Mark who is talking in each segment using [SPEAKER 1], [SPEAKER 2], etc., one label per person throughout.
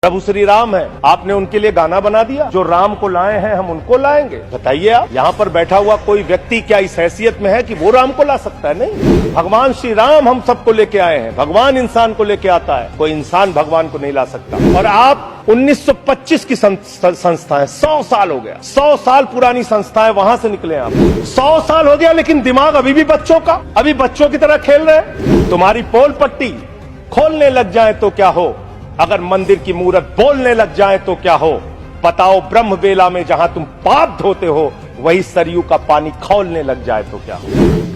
[SPEAKER 1] प्रभु श्री राम है, आपने उनके लिए गाना बना दिया। जो राम को लाए हैं हम उनको लाएंगे। बताइए आप, यहाँ पर बैठा हुआ कोई व्यक्ति क्या इस हैसियत में है कि वो राम को ला सकता है? नहीं, भगवान श्री राम हम सबको लेके आए हैं। भगवान इंसान को लेके आता है, कोई इंसान भगवान को नहीं ला सकता। और आप 1925 की संस्था है, 100 साल हो गया, 100 साल पुरानी संस्था है, वहां से निकले आप। 100 साल हो गया लेकिन दिमाग अभी भी बच्चों का, अभी बच्चों की तरह खेल रहे हैं। तुम्हारी पोल पट्टी खोलने लग जाए तो क्या हो, अगर मंदिर की मूरत बोलने लग जाए तो क्या हो। बताओ, ब्रह्म बेला में जहां तुम पाप धोते हो वही सरयू का पानी खौलने लग जाए तो क्या हो।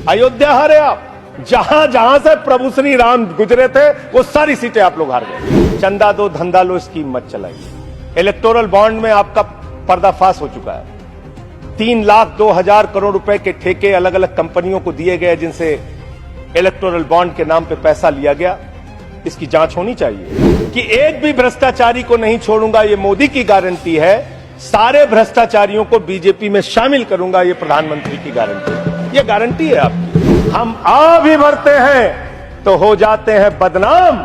[SPEAKER 1] अयोध्या हारे आप, जहां जहां से प्रभु श्री राम गुजरे थे वो सारी सीटें आप लोग हार गए। चंदा दो धंधा लो स्कीम मत चलाइए। इलेक्टोरल बॉन्ड में आपका पर्दाफाश हो चुका है। 3,02,000 करोड़ रुपए के ठेके अलग अलग कंपनियों को दिए गए, जिनसे इलेक्टोरल बॉन्ड के नाम पे पैसा लिया गया। इसकी जांच होनी चाहिए कि एक भी भ्रष्टाचारी को नहीं छोड़ूंगा, ये मोदी की गारंटी है। सारे भ्रष्टाचारियों को बीजेपी में शामिल करूंगा, ये प्रधानमंत्री की गारंटी है। ये गारंटी है आपकी। हम आ भी भरते हैं तो हो जाते हैं बदनाम,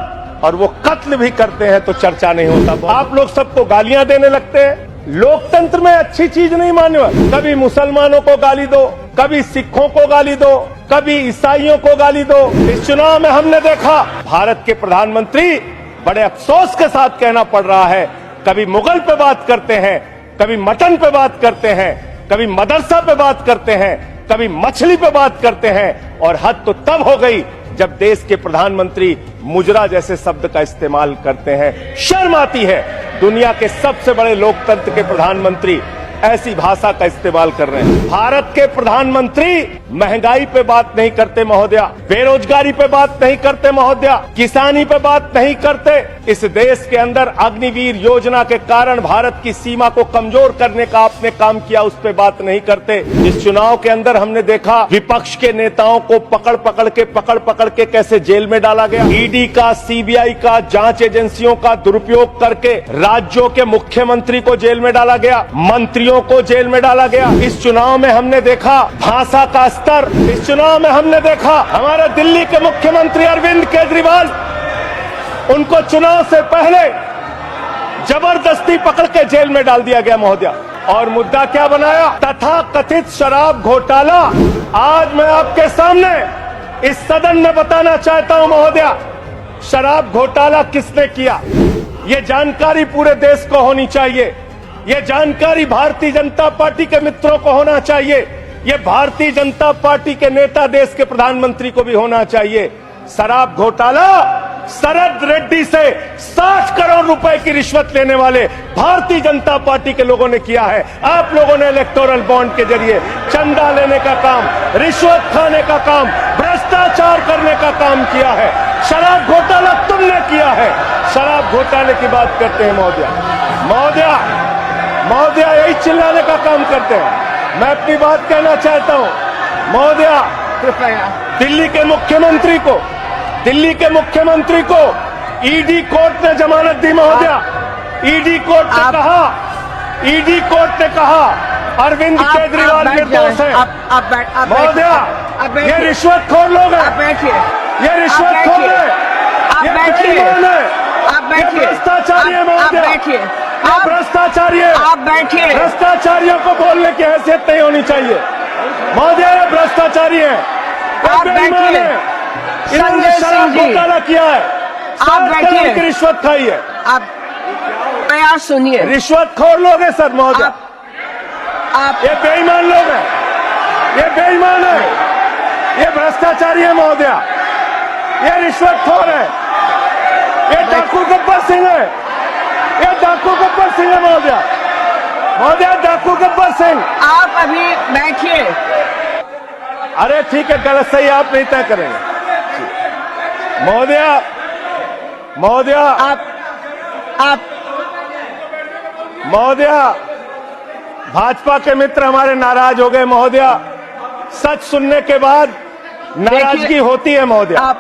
[SPEAKER 1] और वो कत्ल भी करते हैं तो चर्चा नहीं होता। आप लोग सबको गालियां देने लगते हैं। लोकतंत्र में अच्छी चीज नहीं मान्य। कभी मुसलमानों को गाली दो, कभी सिखों को गाली दो, कभी ईसाइयों को गाली दो। इस चुनाव में हमने देखा भारत के प्रधानमंत्री बड़े अफसोस के साथ कहना पड़ रहा है, कभी मुगल पे बात करते हैं, कभी मटन पे बात करते हैं, कभी मदरसा पे बात करते हैं, कभी मछली पे बात करते हैं। और हद तो तब हो गई जब देश के प्रधानमंत्री मुजरा जैसे शब्द का इस्तेमाल करते हैं। शर्म आती है, दुनिया के सबसे बड़े लोकतंत्र के प्रधानमंत्री ऐसी भाषा का इस्तेमाल कर रहे हैं। भारत के प्रधानमंत्री महंगाई पे बात नहीं करते महोदया, बेरोजगारी पे बात नहीं करते महोदया, किसानी पे बात नहीं करते। इस देश के अंदर अग्निवीर योजना के कारण भारत की सीमा को कमजोर करने का आपने काम किया, उस पे बात नहीं करते। इस चुनाव के अंदर हमने देखा विपक्ष के नेताओं को पकड़ पकड़ के कैसे जेल में डाला गया। ईडी का, सीबीआई का, जांच एजेंसियों का दुरुपयोग करके राज्यों के मुख्यमंत्री को जेल में डाला गया, मंत्रियों को जेल में डाला गया। इस चुनाव में हमने देखा भाषा का स्तर। इस चुनाव में हमने देखा हमारे दिल्ली के मुख्यमंत्री अरविंद केजरीवाल, उनको चुनाव से पहले जबरदस्ती पकड़ के जेल में डाल दिया गया महोदया। और मुद्दा क्या बनाया? तथा कथित शराब घोटाला। आज मैं आपके सामने इस सदन में बताना चाहता हूं महोदया, शराब घोटाला किसने किया, ये जानकारी पूरे देश को होनी चाहिए। ये जानकारी भारतीय जनता पार्टी के मित्रों को होना चाहिए। ये भारतीय जनता पार्टी के नेता, देश के प्रधानमंत्री को भी होना चाहिए। शराब घोटाला शरद रेड्डी से 60 करोड़ रुपए की रिश्वत लेने वाले भारतीय जनता पार्टी के लोगों ने किया है। आप लोगों ने इलेक्टोरल बॉन्ड के जरिए चंदा लेने का काम, रिश्वत खाने का काम, भ्रष्टाचार करने का काम किया है। शराब घोटाला तुमने किया है। शराब घोटाले की बात करते हैं महोदया, यही चिल्लाने का काम करते हैं। मैं अपनी बात कहना चाहता हूं महोदया, दिल्ली के मुख्यमंत्री को ईडी कोर्ट ने जमानत दी महोदया। ईडी कोर्ट ने कहा अरविंद केजरीवाल निर्दोष है। महोदया, ये रिश्वतखोर लोग हैं, ये रिश्वतखोर है, ये बेईमान है, ये भ्रष्टाचारी है महोदया, भ्रष्टाचारी है। आप बैठिए। भ्रष्टाचारियों को बोलने की हैसियत नहीं होनी चाहिए महोदया, ये भ्रष्टाचारी है, बेईमान है, इन्होंने शराब घोटाला किया है, 60 करोड़ की रिश्वत खाई है।
[SPEAKER 2] आप प्रयास सुनिए।
[SPEAKER 1] रिश्वतखोर लोग हैं सर महोदया, ये बेईमान लोग हैं, ये बेईमान है, ये भ्रष्टाचारी है महोदया, ये रिश्वतखोर है, ये डाकू गब्बर सिंह है, ये डाकू गब्बर सिंह है महोदया, डाकू गब्बर सिंह।
[SPEAKER 2] आप अभी बैठिए।
[SPEAKER 1] अरे ठीक है, गलत सही आप नहीं तय करेंगे महोदया, भाजपा के मित्र हमारे नाराज हो गए महोदया। सच सुनने के बाद नाराजगी होती है महोदया।